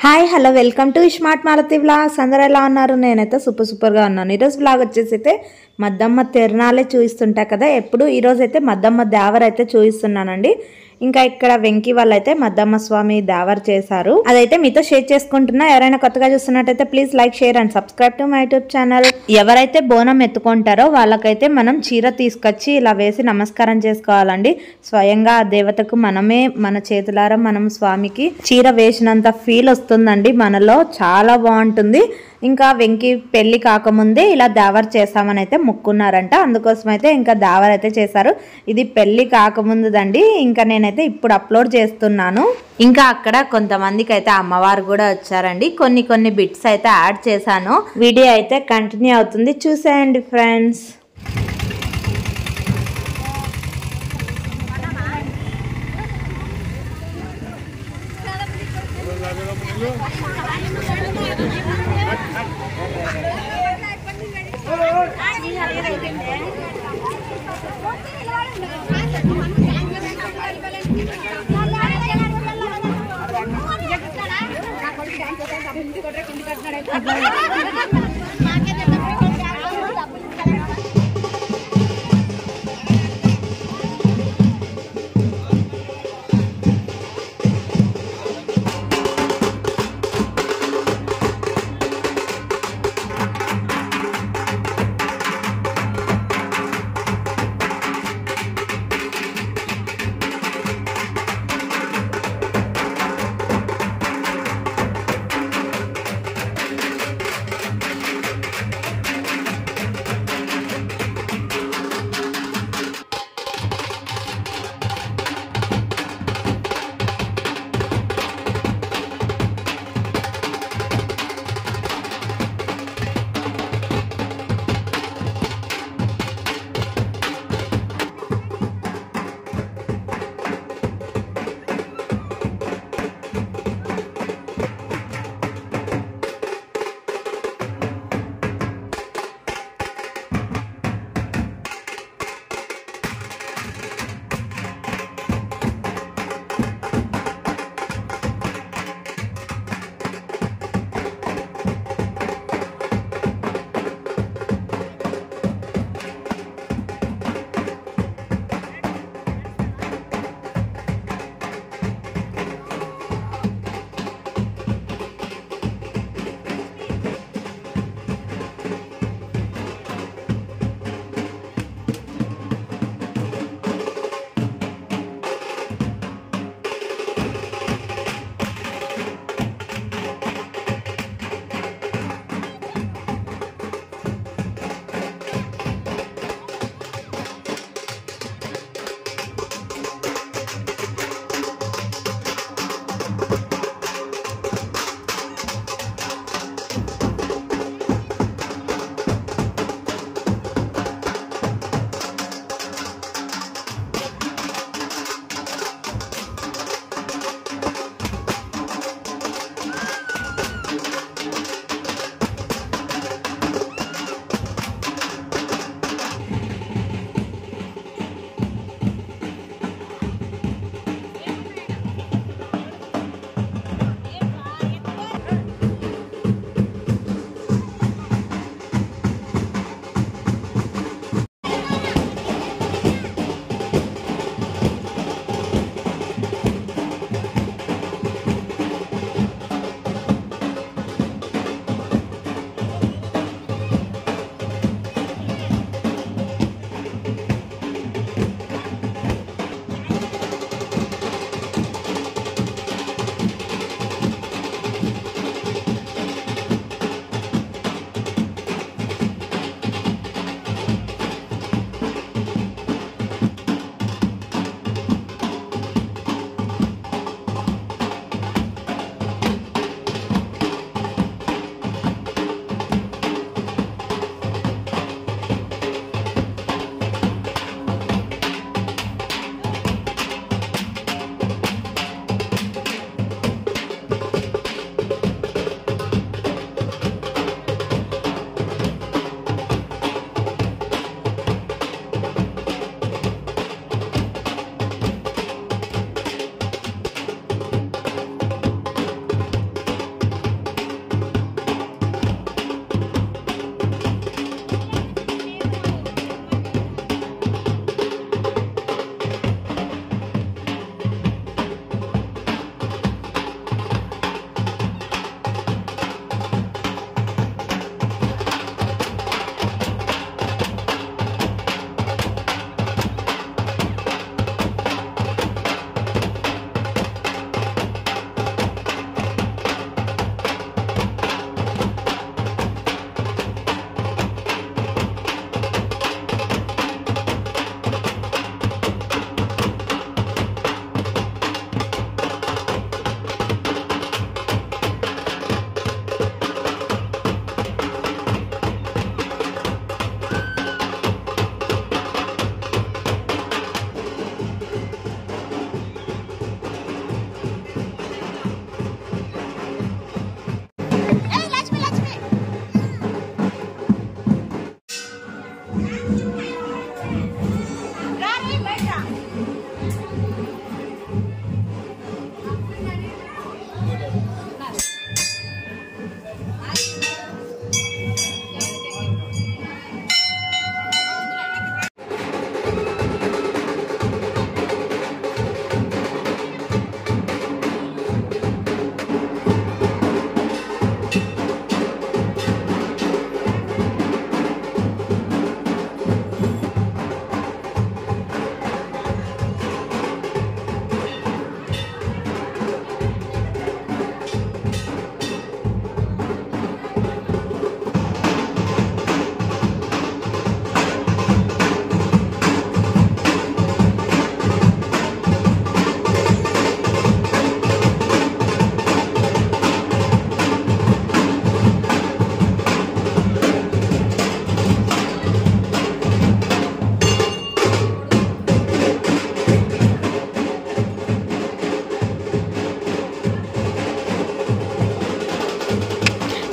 Hi hello welcome to smart Malathi vlogs. అందరూ ఎలా ఉన్నారు? నేనైతే సూపర్గా ఉన్నాను. ఈరోజు వ్లాగ్ వచ్చేసి అయితే మద్దమ్మ తిరణాలే చూపిస్తుంటా కదా ఎప్పుడు. ఈరోజు అయితే మద్దమ్మ దేవర అయితే చూపిస్తున్నానండి. ఇంకా ఇక్కడ వెంకీ వాళ్ళైతే మద్దమ్మ స్వామి దేవర చేశారు, అదైతే మీతో షేర్ చేసుకుంటున్నా. ఎవరైనా కొత్తగా చూస్తున్నట్టయితే please like share and subscribe to my YouTube channel. ఎవరైతే బోనం ఎత్తుకుంటారో వాళ్ళకైతే మనం చీర తీసుకొచ్చి ఇలా వేసి నమస్కారం చేసుకోవాలండి. స్వయంగా ఆ దేవతకు మనమే మన చేతులారా మనం స్వామికి చీర వేసినంత ఫీల్ వస్తుందండి మనలో, చాలా బాగుంటుంది. ఇంకా వెంకీ పెళ్లి కాకముందే ఇలా దేవర చేసామని అయితే మొక్కున్నారంట, అందుకోసం అయితే ఇంకా దేవర అయితే చేశారు. ఇది పెళ్లి కాకముందుదండి, ఇంకా నేనైతే ఇప్పుడు అప్లోడ్ చేస్తున్నాను. ఇంకా అక్కడ కొంతమందికి అయితే అమ్మవారు కూడా వచ్చారండి. కొన్ని బిట్స్ అయితే యాడ్ చేశాను. వీడియో అయితే కంటిన్యూ అవుతుంది, చూసేయండి ఫ్రెండ్స్.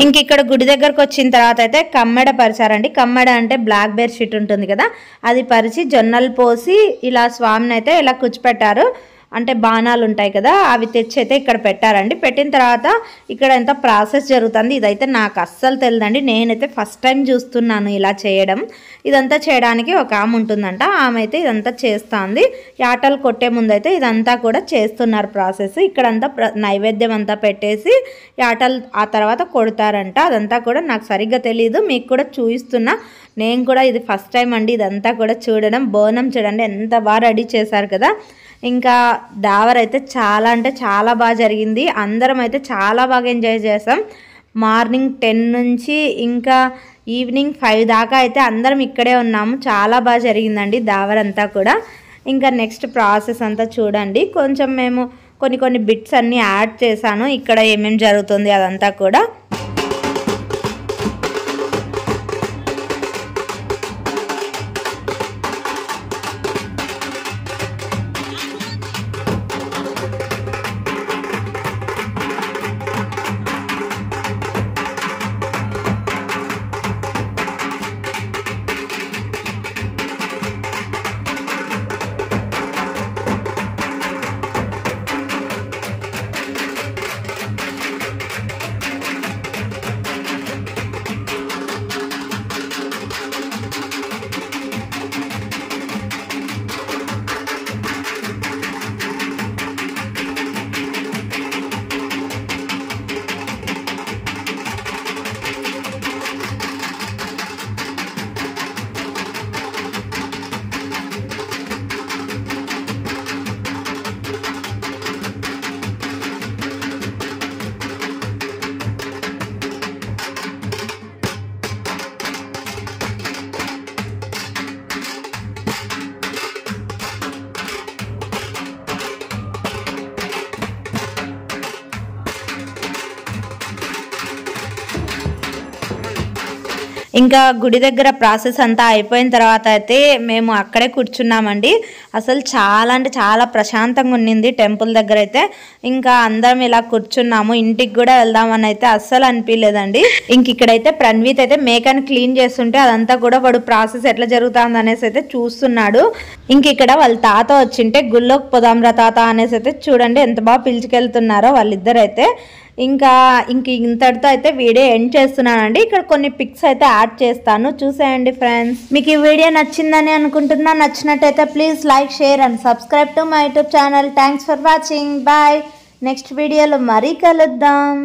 ఇంక ఇక్కడ గుడి దగ్గరకు వచ్చిన తర్వాత అయితే కమ్మెడ పరిచారండి. కమ్మెడ అంటే బ్లాక్ బేర్ షీట్ ఉంటుంది కదా, అది పరిచి జొన్నలు పోసి ఇలా స్వామిని అయితే ఇలా కూర్చోపెట్టారు. అంటే బాణాలు ఉంటాయి కదా, అవి తెచ్చి అయితే ఇక్కడ పెట్టారండి. పెట్టిన తర్వాత ఇక్కడ ఎంత ప్రాసెస్ జరుగుతుంది ఇదైతే నాకు అస్సలు తెలియదండి. నేనైతే ఫస్ట్ టైం చూస్తున్నాను ఇలా చేయడం. ఇదంతా చేయడానికి ఒక ఆమె ఉంటుందంట, ఆమె అయితే ఇదంతా చేస్తుంది. యాటలు కొట్టే ముందు అయితే ఇదంతా కూడా చేస్తున్నారు ప్రాసెస్. ఇక్కడంతా నైవేద్యం అంతా పెట్టేసి యాటలు ఆ తర్వాత కొడతారంట. అదంతా కూడా నాకు సరిగ్గా తెలియదు, మీకు కూడా చూపిస్తున్నా. నేను కూడా ఇది ఫస్ట్ టైం అండి ఇదంతా కూడా చూడడం. బోనం చూడండి ఎంత బాగా రెడీ చేశారు కదా. ఇంకా దావర్ అయితే చాలా అంటే చాలా బాగా జరిగింది. అందరం అయితే చాలా బాగా ఎంజాయ్ చేసాం. మార్నింగ్ 10 నుంచి ఇంకా ఈవినింగ్ 5 దాకా అయితే అందరం ఇక్కడే ఉన్నాము. చాలా బాగా జరిగిందండి దావర్ అంతా కూడా. ఇంకా నెక్స్ట్ ప్రాసెస్ అంతా చూడండి. కొంచెం మేము కొన్ని బిట్స్ అన్నీ యాడ్ చేశాను ఇక్కడ ఏమేమి జరుగుతుంది అదంతా కూడా. ఇంకా గుడి దగ్గర ప్రాసెస్ అంతా అయిపోయిన తర్వాత అయితే మేము అక్కడే కూర్చున్నామండి. అసలు చాలా అంటే చాలా ప్రశాంతంగా ఉన్నింది టెంపుల్ దగ్గర అయితే. ఇంకా అందరం ఇలా కూర్చున్నాము. ఇంటికి కూడా వెళ్దామని అయితే అస్సలు అనిపించలేదండి. ఇంక ఇక్కడైతే ప్రణ్వీత్ అయితే మేకని క్లీన్ చేస్తుంటే అదంతా కూడా వాడు ప్రాసెస్ ఎట్లా జరుగుతుంది అనేసి అయితే చూస్తున్నాడు. ఇంక ఇక్కడ వాళ్ళ తాత వచ్చింటే గుళ్ళోకి పోదాంరా తాత అనేసి అయితే చూడండి ఎంత బాగా పిలుచుకెళ్తున్నారో వాళ్ళిద్దరైతే. ఇంక ఇంతటితో అయితే వీడియో ఎండ్ చేస్తున్నానండి. ఇక్కడ కొన్ని పిక్స్ అయితే యాడ్ చేస్తాను చూసేయండి ఫ్రెండ్స్. మీకు ఈ వీడియో నచ్చిందని అనుకుంటున్నా. నచ్చినట్టయితే please like, share and subscribe to my YouTube channel. Thanks for watching. Bye. Next వీడియోలో మరీ కలుద్దాం.